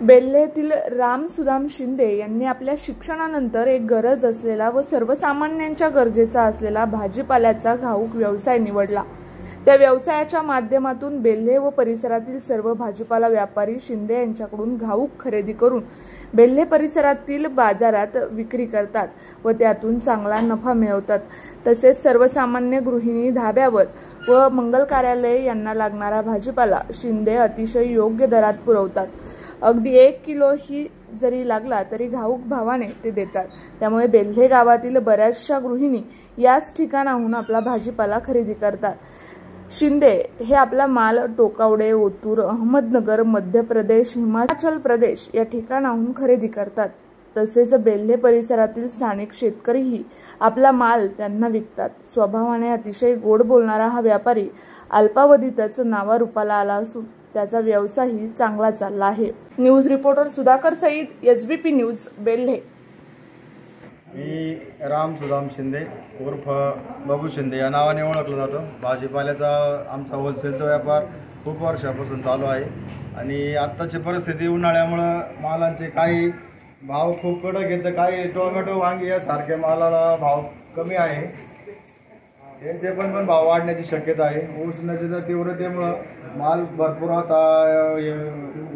बेल्हे येथील राम सुदाम शिंदे यांनी आपल्या शिक्षणानंतर एक गरज असलेला व सर्वसामान्यांच्या गरजेचा असलेला भाजीपाल्याचा घाऊक व्यवसाय निवडला। त्या व्यवसायाच्या माध्यमातून बेल्हे व परिसरातील सर्व भाजीपाला व्यापारी शिंदे यांच्याकडून घाऊक खरेदी करून बेल्हे परिसरातील बाजारात विक्री करतात व त्यातून चांगला नफा मिळवतात। तसेच सर्वसामान्य गृहिणी, धाब्यावर व मंगल कार्यालय यांना लागणारा भाजीपाला शिंदे अतिशय योग्य दरात पुरवतात। अगदी 1 किलो ही जरी लागला तरी घाऊक भावाने ते देतात। त्यामुळे बेल्हे गावातील बऱ्याचशा गृहिणी याच ठिकाणाहून आपला भाजीपाला खरेदी करतात। शिंदे हे आपला माल टोकावडे, ओतूर, अहमदनगर, मध्य प्रदेश, हिमाचल प्रदेश या ठिकाणाहून खरेदी करतात। तसेच बेल्हे परिसरातील स्थानिक शेतकरीही आपला माल त्यांना विकतात। स्वभावाने अतिशय गोड बोलणारा हा व्यापारी अल्पावधीतच नावारूपाला आला असून त्याचा व्यवसायही चांगला चालला आहे। News reporter Sudhakar Sayeed, SBP news, Belhe. मी राम सुदाम शिंदे उर्फ बाबू शिंदे या नावाने ओळखला जातो। भाजीपाल्याचा आमचा होलसेलचा व्यापार खूप वर्षापासून चालू आहे आणि आत्ताची परिस्थिती उन्हाळ्यामुळं मालांचे काही भाव खूप कडक येतं, काही टोमॅटो, वांगी यासारख्या मालाला भाव कमी आहे, त्यांचे पण भाव वाढण्याची शक्यता आहे। उष्णतेच्या तीव्रतेमुळं माल भरपूर असा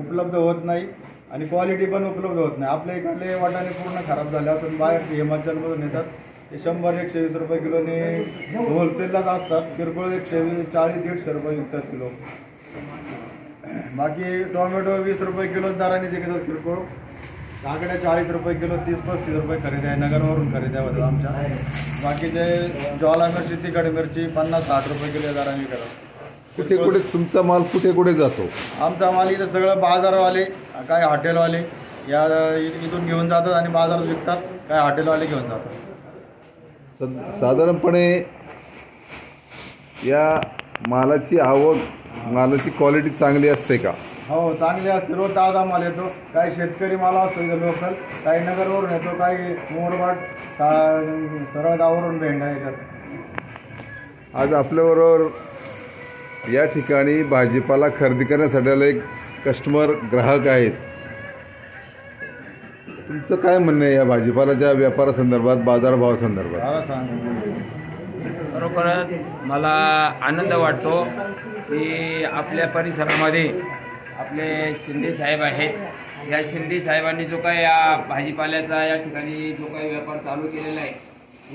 उपलब्ध होत नाही आणि क्वालिटी पण उपलब्ध होत नाही। आपल्या इकडले वाटाणे पूर्ण खराब झाले असून बाहेर हिमाचलमधून येतात, ते 100-120 रुपये किलोने होलसेललाच असतात। किरकोळ 140-150 रुपये विकतात किलो। बाकी टोमॅटो 20 रुपये किलो दराने विकतात किरकोळ। काकड्या 40 रुपये किलो, 30-35 रुपये खरेदी आहे, नगरवरून खरेदी होतात आमच्या। बाकीचे ज्वाला मिरची, तिखट मिरची 50-60 रुपये किलो दराने विकतात। कुठे कुठे तुमचा माल कुठे कुठे जातो? आमचा माल इथं सगळं बाजारवाले, काही हॉटेलवाले या इथून घेऊन जातात आणि बाजारात विकतात, काही हॉटेलवाले घेऊन जातात। साधारणपणे या मालाची आवक, मालाची क्वालिटी चांगली असते का? हो, चांगली असते। रोज ताजा माल येतो। काही शेतकरी माल असतो इथं लोकल, काही नगरवरून येतो, काही मोरवाड, सरळ गावावरून भेंडा येतात। आज आपल्याबरोबर या ठिकाणी भाजीपाला खरेदी करण्यासाठी एक कस्टमर, ग्राहक आहेत। तुमचं काय म्हणणं आहे या भाजीपाल्याच्या व्यापारासंदर्भात, बाजारभावासंदर्भात? खरोखरच मला आनंद वाटतो की आपल्या परिसरामध्ये आपले शिंदे साहेब आहेत। या शिंदे साहेबांनी जो काही या भाजीपाल्याचा या ठिकाणी जो काही व्यापार चालू केलेला आहे,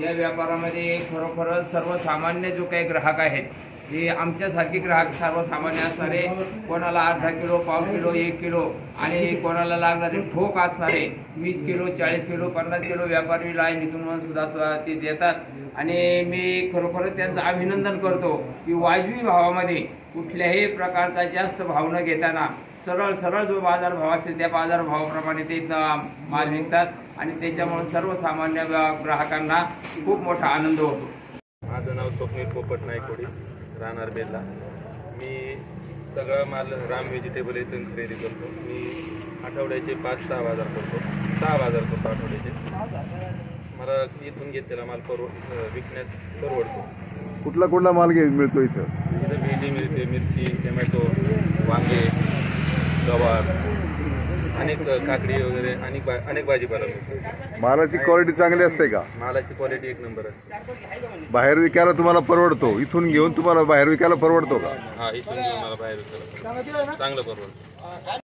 या व्यापारामध्ये खरोखरच सर्वसामान्य जो काही ग्राहक आहेत, हे आमच्यासारखे ग्राहक सर्वसामान्य असणारे, कोणाला अर्धा किलो, पाव किलो, 1 किलो आणि कोणाला लागणारे ठोक असणारे 20 किलो, 40 किलो, 50 किलो व्यापारी लाईनीतून सुद्धा ते देतात। आणि मी खरोखरच त्यांचं अभिनंदन करतो की वाजवी भावामध्ये कुठल्याही प्रकारचा जास्त भाव न घेताना सरळ जो बाजारभाव असेल त्या बाजारभावाप्रमाणे ते माल विकतात आणि त्याच्यामुळे सर्वसामान्य ग्राहकांना खूप मोठा आनंद होतो। माझं नाव स्वप्नील पोपट नायकोडी, राहणार बेल्ला। मी सगळा माल राम व्हेजिटेबल इथून खरेदी करतो। मी आठवड्याचे 5-6 बाजार करतो, 6 बाजार करतो आठवड्याचे। मला इथून घेतलेला माल विकण्यास परवडतो। कुठला माल मिळतो इथं? भेंडी मिळते, मिरची, टोमॅटो, वांगे, गवार, अनेक काकडी वगैरे अनेक भाजीपाला मिळतो। मालाची क्वालिटी चांगली असते का? मालाची क्वालिटी 1 नंबर असते। बाहेर विकायला तुम्हाला परवडतो? इथून घेऊन तुम्हाला बाहेर विकायला परवडतो का? हा, इथून घेऊन मला बाहेर विकायला चांगलं परवडतं।